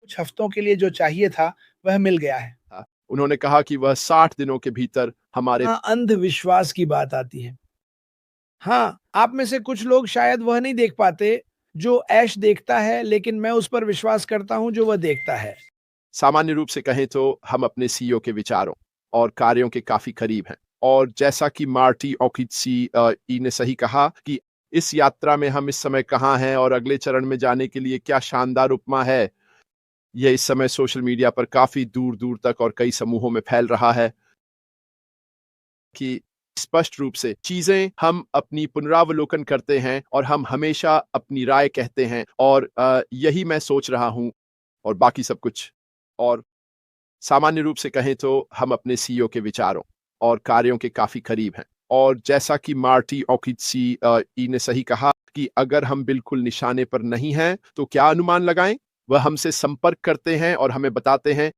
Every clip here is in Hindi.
कुछ हफ्तों के लिए जो चाहिए था, वह मिल गया है। उन्होंने कहा कि वह 60 दिनों के भीतर हमारे हाँ, अंधविश्वास की बात आती है। हाँ, आप में से कुछ लोग शायद वह नहीं देख पाते, जो ऐश देखता है, लेकिन मैं उस पर विश्वास करता हूँ, जो वह देखता है। सामान्य रूप से कहें तो हम अपने सीईओ के विचारों और कार्यों के काफी करीब हैं। और जैसा कि मार्टी ओकित्सी ई ने सही कहा कि इस यात्रा में हम इस समय कहाँ हैं और अगले चरण में जाने के लिए क्या शानदार उपमा है, यह इस समय सोशल मीडिया पर काफी दूर दूर तक और कई समूहों में फैल रहा है कि स्पष्ट रूप से चीजें हम अपनी पुनरावलोकन करते हैं और हम हमेशा अपनी राय कहते हैं और यही मैं सोच रहा हूं और बाकी सब कुछ। और सामान्य रूप से कहें तो हम अपने सीईओ के विचारों और कार्यों के काफी करीब हैं। और जैसा कि मार्टी ओकित्सी ई ने सही कहा कि अगर हम बिल्कुल निशाने पर नहीं हैं तो क्या अनुमान लगाएं। वह हमसे संपर्क करते हैं और हमें बताते हैं,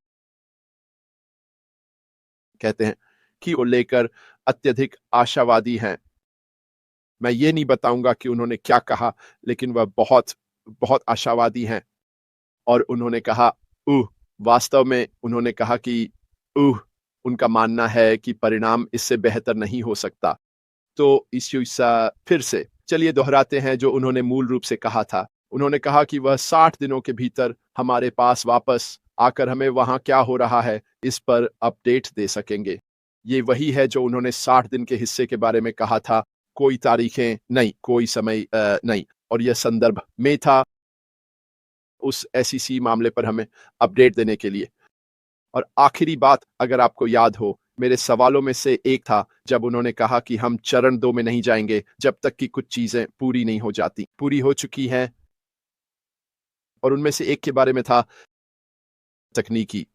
कहते हैं कि वो लेकर अत्यधिक आशावादी हैं। मैं ये नहीं बताऊंगा कि उन्होंने क्या कहा, लेकिन वह बहुत बहुत आशावादी हैं। और उन्होंने कहा वास्तव में उन्होंने कहा कि उनका मानना है कि परिणाम इससे बेहतर नहीं हो सकता। तो इस फिर से चलिए दोहराते हैं जो उन्होंने मूल रूप से कहा था। उन्होंने कहा कि वह 60 दिनों के भीतर हमारे पास वापस आकर हमें वहां क्या हो रहा है इस पर अपडेट दे सकेंगे। ये वही है जो उन्होंने 60 दिन के हिस्से के बारे में कहा था। कोई तारीखें नहीं, कोई समय नहीं। और यह संदर्भ में था उस एसईसी मामले पर हमें अपडेट देने के लिए। और आखिरी बात, अगर आपको याद हो, मेरे सवालों में से एक था जब उन्होंने कहा कि हम चरण 2 में नहीं जाएंगे जब तक कि कुछ चीजें पूरी नहीं हो जाती। पूरी हो चुकी हैं। और उनमें से एक के बारे में था तकनीकी।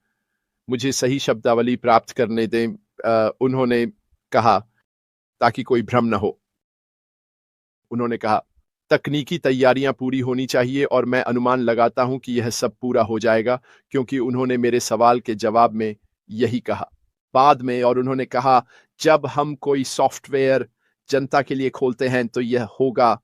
मुझे सही शब्दावली प्राप्त करने दें। उन्होंने कहा ताकि कोई भ्रम न हो, उन्होंने कहा तकनीकी तैयारियां पूरी होनी चाहिए और मैं अनुमान लगाता हूं कि यह सब पूरा हो जाएगा, क्योंकि उन्होंने मेरे सवाल के जवाब में यही कहा बाद में। और उन्होंने कहा जब हम कोई सॉफ्टवेयर जनता के लिए खोलते हैं तो यह होगा।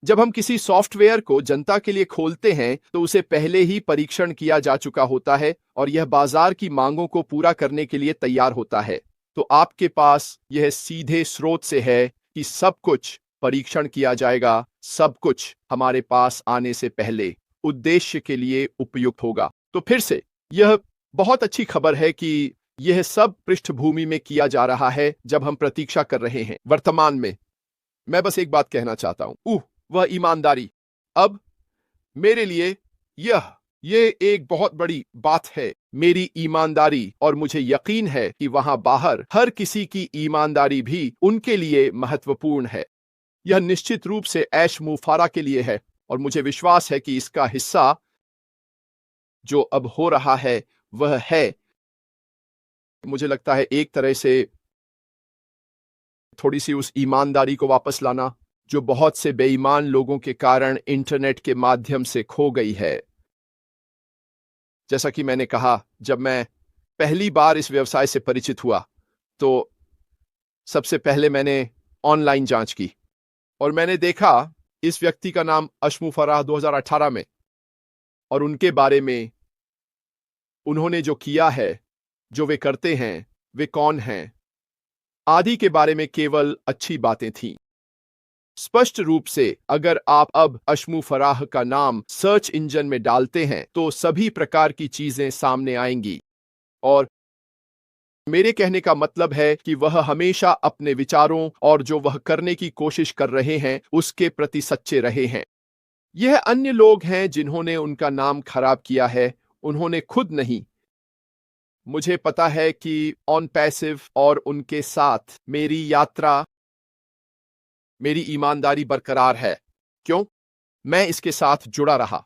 जब हम किसी सॉफ्टवेयर को जनता के लिए खोलते हैं तो उसे पहले ही परीक्षण किया जा चुका होता है और यह बाजार की मांगों को पूरा करने के लिए तैयार होता है। तो आपके पास यह सीधे स्रोत से है कि सब कुछ परीक्षण किया जाएगा, सब कुछ हमारे पास आने से पहले उद्देश्य के लिए उपयुक्त होगा। तो फिर से यह बहुत अच्छी खबर है कि यह सब पृष्ठभूमि में किया जा रहा है जब हम प्रतीक्षा कर रहे हैं वर्तमान में। मैं बस एक बात कहना चाहता हूं, वह ईमानदारी। अब मेरे लिए यह एक बहुत बड़ी बात है, मेरी ईमानदारी। और मुझे यकीन है कि वहां बाहर हर किसी की ईमानदारी भी उनके लिए महत्वपूर्ण है। यह निश्चित रूप से ऐश मुफारा के लिए है और मुझे विश्वास है कि इसका हिस्सा जो अब हो रहा है वह है, मुझे लगता है, एक तरह से थोड़ी सी उस ईमानदारी को वापस लाना जो बहुत से बेईमान लोगों के कारण इंटरनेट के माध्यम से खो गई है। जैसा कि मैंने कहा, जब मैं पहली बार इस व्यवसाय से परिचित हुआ तो सबसे पहले मैंने ऑनलाइन जांच की और मैंने देखा इस व्यक्ति का नाम अशमु फराह 2018 में, और उनके बारे में उन्होंने जो किया है, जो वे करते हैं, वे कौन हैं, आदि के बारे में केवल अच्छी बातें थीं। स्पष्ट रूप से अगर आप अब अशमु फराह का नाम सर्च इंजन में डालते हैं तो सभी प्रकार की चीजें सामने आएंगी। और मेरे कहने का मतलब है कि वह हमेशा अपने विचारों और जो वह करने की कोशिश कर रहे हैं उसके प्रति सच्चे रहे हैं। यह अन्य लोग हैं जिन्होंने उनका नाम खराब किया है, उन्होंने खुद नहीं। मुझे पता है कि ऑन पैसिव और उनके साथ मेरी यात्रा, मेरी ईमानदारी बरकरार है। क्यों? मैं इसके साथ जुड़ा रहा,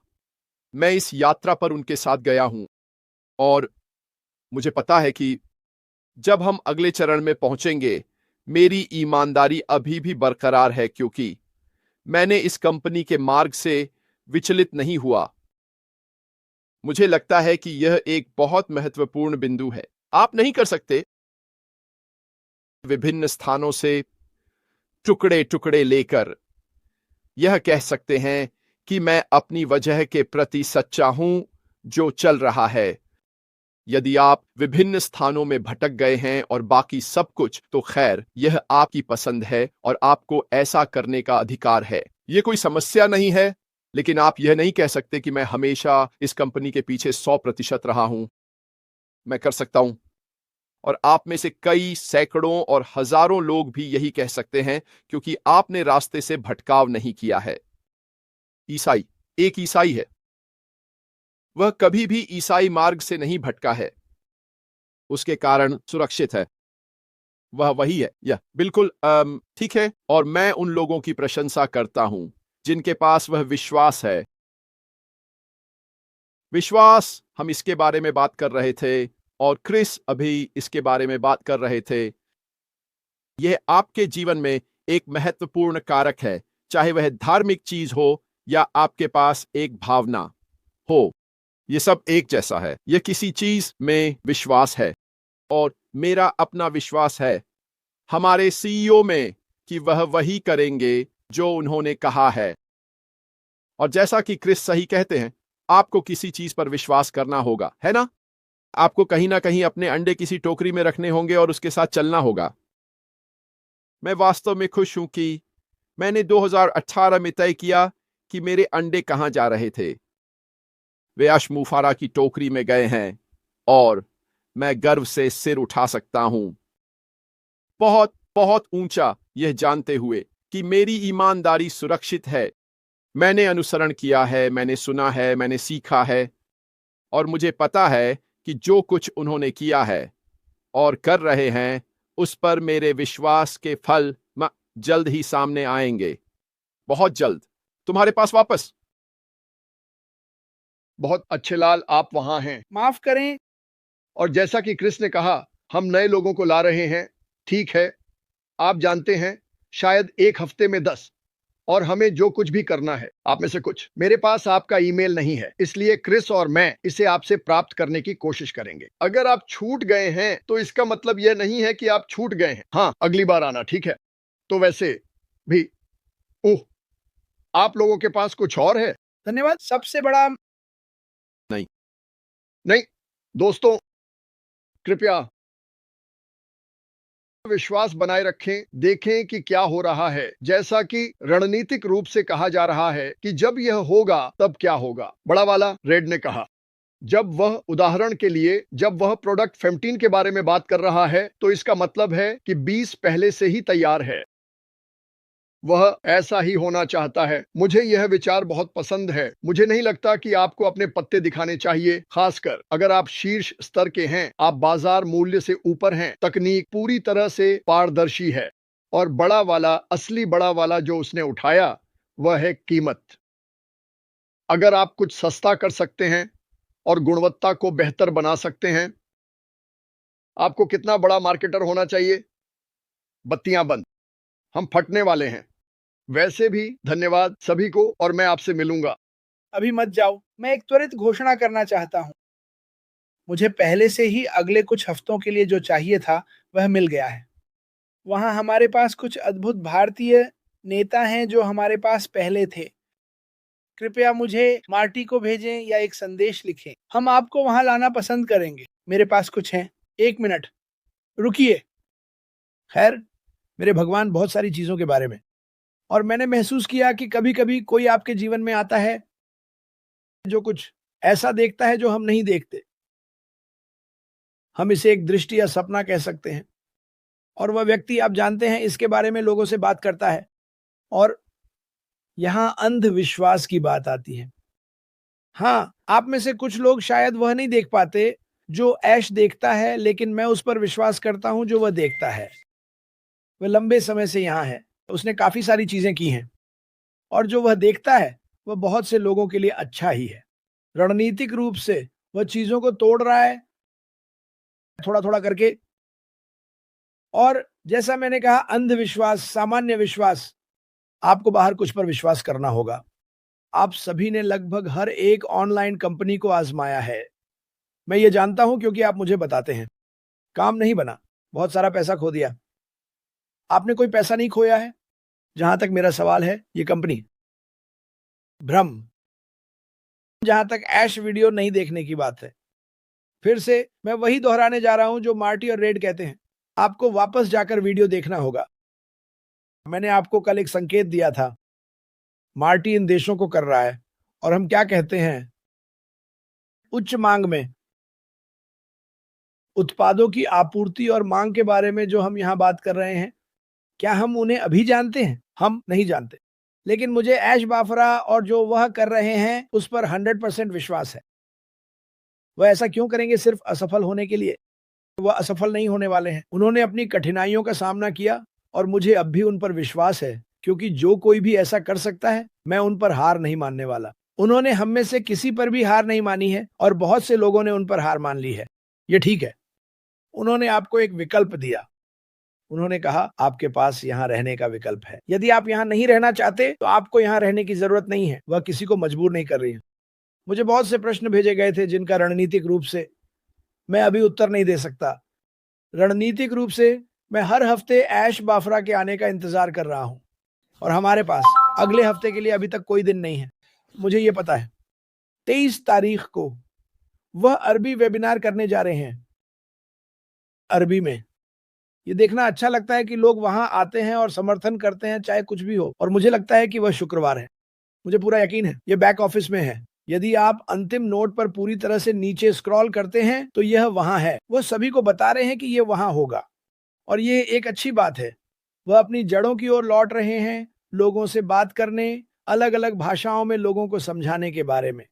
मैं इस यात्रा पर उनके साथ गया हूं और मुझे पता है कि जब हम अगले चरण में पहुंचेंगे मेरी ईमानदारी अभी भी बरकरार है, क्योंकि मैंने इस कंपनी के मार्ग से विचलित नहीं हुआ। मुझे लगता है कि यह एक बहुत महत्वपूर्ण बिंदु है। आप नहीं कर सकते विभिन्न स्थानों से टुकड़े टुकड़े लेकर यह कह सकते हैं कि मैं अपनी वजह के प्रति सच्चा हूं जो चल रहा है। यदि आप विभिन्न स्थानों में भटक गए हैं और बाकी सब कुछ, तो खैर, यह आपकी पसंद है और आपको ऐसा करने का अधिकार है। यह कोई समस्या नहीं है, लेकिन आप यह नहीं कह सकते कि मैं हमेशा इस कंपनी के पीछे 100% रहा हूं। मैं कर सकता हूं। और आप में से कई सैकड़ों और हजारों लोग भी यही कह सकते हैं, क्योंकि आपने रास्ते से भटकाव नहीं किया है। ईसाई एक ईसाई है। वह कभी भी ईसाई मार्ग से नहीं भटका है। उसके कारण सुरक्षित है। वह वही है। यह बिल्कुल ठीक है। और मैं उन लोगों की प्रशंसा करता हूं जिनके पास वह विश्वास है। विश्वास, हम इसके बारे में बात कर रहे थे और क्रिस अभी इसके बारे में बात कर रहे थे। यह आपके जीवन में एक महत्वपूर्ण कारक है, चाहे वह धार्मिक चीज हो या आपके पास एक भावना हो। यह सब एक जैसा है। यह किसी चीज में विश्वास है। और मेरा अपना विश्वास है हमारे सीईओ में कि वह वही करेंगे जो उन्होंने कहा है। और जैसा कि क्रिस सही कहते हैं, आपको किसी चीज पर विश्वास करना होगा, है ना? आपको कहीं ना कहीं अपने अंडे किसी टोकरी में रखने होंगे और उसके साथ चलना होगा। मैं वास्तव में खुश हूं कि मैंने 2018 में तय किया कि मेरे अंडे कहां जा रहे थे। वे अशमुफारा की टोकरी में गए हैं और मैं गर्व से सिर उठा सकता हूं, बहुत बहुत ऊंचा, यह जानते हुए कि मेरी ईमानदारी सुरक्षित है। मैंने अनुसरण किया है, मैंने सुना है, मैंने सीखा है, और मुझे पता है कि जो कुछ उन्होंने किया है और कर रहे हैं, उस पर मेरे विश्वास के फल जल्द ही सामने आएंगे। बहुत जल्द। तुम्हारे पास वापस। बहुत अच्छे लाल, आप वहां हैं। माफ करें। और जैसा कि क्रिस ने कहा, हम नए लोगों को ला रहे हैं। ठीक है, आप जानते हैं, शायद एक हफ्ते में 10। और हमें जो कुछ भी करना है, आप में से कुछ, मेरे पास आपका ईमेल नहीं है, इसलिए क्रिस और मैं इसे आपसे प्राप्त करने की कोशिश करेंगे। अगर आप छूट गए हैं तो इसका मतलब यह नहीं है कि आप छूट गए हैं। हाँ, अगली बार आना, ठीक है? तो वैसे भी, ओह, आप लोगों के पास कुछ और है? धन्यवाद। सबसे बड़ा नहीं दोस्तों, कृपया विश्वास बनाए रखें। देखें कि क्या हो रहा है। जैसा कि रणनीतिक रूप से कहा जा रहा है कि जब यह होगा तब क्या होगा, बड़ा वाला रेड ने कहा। जब वह, उदाहरण के लिए, जब वह प्रोडक्ट 15 के बारे में बात कर रहा है, तो इसका मतलब है कि 20 पहले से ही तैयार है। वह ऐसा ही होना चाहता है। मुझे यह विचार बहुत पसंद है। मुझे नहीं लगता कि आपको अपने पत्ते दिखाने चाहिए, खासकर अगर आप शीर्ष स्तर के हैं, आप बाजार मूल्य से ऊपर हैं। तकनीक पूरी तरह से पारदर्शी है। और बड़ा वाला, असली बड़ा वाला जो उसने उठाया, वह है कीमत। अगर आप कुछ सस्ता कर सकते हैं और गुणवत्ता को बेहतर बना सकते हैं, आपको कितना बड़ा मार्केटर होना चाहिए? बत्तियां बंद, हम फटने वाले हैं। वैसे भी धन्यवाद सभी को, और मैं आपसे मिलूंगा। अभी मत जाओ। मैं एक त्वरित घोषणा करना चाहता हूँ। मुझे पहले से ही अगले कुछ हफ्तों के लिए जो चाहिए था वह मिल गया है। वहाँ हमारे पास कुछ अद्भुत भारतीय नेता हैं जो हमारे पास पहले थे। कृपया मुझे मार्टी को भेजें या एक संदेश लिखें। हम आपको वहाँ लाना पसंद करेंगे। मेरे पास कुछ है। 1 मिनट रुकिए। खैर, मेरे भगवान, बहुत सारी चीजों के बारे में। और मैंने महसूस किया कि कभी कभी कोई आपके जीवन में आता है जो कुछ ऐसा देखता है जो हम नहीं देखते। हम इसे एक दृष्टि या सपना कह सकते हैं। और वह व्यक्ति, आप जानते हैं, इसके बारे में लोगों से बात करता है। और यहां अंधविश्वास की बात आती है। हाँ, आप में से कुछ लोग शायद वह नहीं देख पाते जो ऐश देखता है, लेकिन मैं उस पर विश्वास करता हूं जो वह देखता है। वह लंबे समय से यहाँ है। उसने काफी सारी चीजें की हैं। और जो वह देखता है वह बहुत से लोगों के लिए अच्छा ही है। रणनीतिक रूप से वह चीजों को तोड़ रहा है, थोड़ा थोड़ा करके। और जैसा मैंने कहा, अंधविश्वास, सामान्य विश्वास, आपको बाहर कुछ पर विश्वास करना होगा। आप सभी ने लगभग हर एक ऑनलाइन कंपनी को आजमाया है। मैं ये जानता हूं क्योंकि आप मुझे बताते हैं। काम नहीं बना, बहुत सारा पैसा खो दिया। आपने कोई पैसा नहीं खोया है। जहां तक मेरा सवाल है, ये कंपनी भ्रम। जहां तक ऐश वीडियो नहीं देखने की बात है, फिर से मैं वही दोहराने जा रहा हूं जो मार्टी और रेड कहते हैं, आपको वापस जाकर वीडियो देखना होगा। मैंने आपको कल एक संकेत दिया था, मार्टी इन देशों को कर रहा है, और हम क्या कहते हैं, उच्च मांग में उत्पादों की आपूर्ति और मांग के बारे में जो हम यहाँ बात कर रहे हैं, क्या हम उन्हें अभी जानते हैं? हम नहीं जानते, लेकिन मुझे ऐश बाफरा और जो वह कर रहे हैं उस पर 100% विश्वास है। वह ऐसा क्यों करेंगे सिर्फ असफल होने के लिए? वह असफल नहीं होने वाले हैं। उन्होंने अपनी कठिनाइयों का सामना किया और मुझे अब भी उन पर विश्वास है, क्योंकि जो कोई भी ऐसा कर सकता है, मैं उन पर हार नहीं मानने वाला। उन्होंने हम में से किसी पर भी हार नहीं मानी है और बहुत से लोगों ने उन पर हार मान ली है। ये ठीक है। उन्होंने आपको एक विकल्प दिया। उन्होंने कहा आपके पास यहाँ रहने का विकल्प है। यदि आप यहाँ नहीं रहना चाहते तो आपको यहाँ रहने की जरूरत नहीं है। वह किसी को मजबूर नहीं कर रही है। मुझे बहुत से प्रश्न भेजे गए थे जिनका रणनीतिक रूप से मैं अभी उत्तर नहीं दे सकता। रणनीतिक रूप से मैं हर हफ्ते ऐश बाफरा के आने का इंतजार कर रहा हूं, और हमारे पास अगले हफ्ते के लिए अभी तक कोई दिन नहीं है। मुझे ये पता है 23 तारीख को वह अरबी वेबिनार करने जा रहे हैं, अरबी में। ये देखना अच्छा लगता है कि लोग वहां आते हैं और समर्थन करते हैं, चाहे कुछ भी हो, और मुझे लगता है कि वह शुक्रवार है। मुझे पूरा यकीन है ये बैक ऑफिस में है। यदि आप अंतिम नोट पर पूरी तरह से नीचे स्क्रॉल करते हैं तो यह वहां है। वह सभी को बता रहे हैं कि यह वहां होगा, और ये एक अच्छी बात है। वह अपनी जड़ों की ओर लौट रहे हैं, लोगों से बात करने, अलग अलग भाषाओं में लोगों को समझाने के बारे में।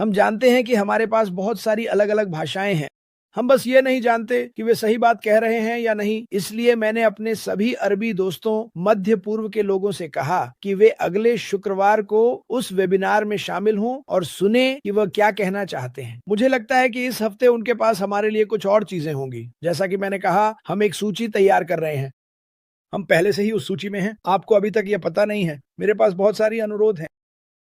हम जानते हैं कि हमारे पास बहुत सारी अलग अलग भाषाएं हैं, हम बस ये नहीं जानते कि वे सही बात कह रहे हैं या नहीं। इसलिए मैंने अपने सभी अरबी दोस्तों, मध्य पूर्व के लोगों से कहा कि वे अगले शुक्रवार को उस वेबिनार में शामिल हों और सुने कि वह क्या कहना चाहते हैं। मुझे लगता है कि इस हफ्ते उनके पास हमारे लिए कुछ और चीजें होंगी। जैसा कि मैंने कहा, हम एक सूची तैयार कर रहे हैं। हम पहले से ही उस सूची में हैं। आपको अभी तक यह पता नहीं है। मेरे पास बहुत सारी अनुरोध हैं,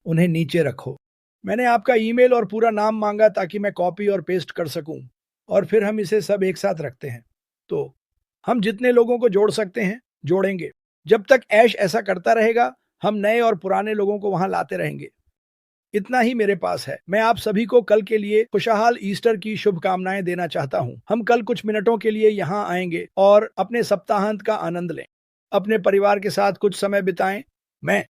उन्हें नीचे रखो। मैंने आपका ईमेल और पूरा नाम मांगा ताकि मैं कॉपी और पेस्ट कर सकूं, और फिर हम इसे सब एक साथ रखते हैं। तो हम जितने लोगों को जोड़ सकते हैं जोड़ेंगे। जब तक ऐश ऐसा करता रहेगा, हम नए और पुराने लोगों को वहां लाते रहेंगे। इतना ही मेरे पास है। मैं आप सभी को कल के लिए खुशहाल ईस्टर की शुभकामनाएं देना चाहता हूं। हम कल कुछ मिनटों के लिए यहां आएंगे और अपने सप्ताहांत का आनंद लें, अपने परिवार के साथ कुछ समय बिताएं। मैं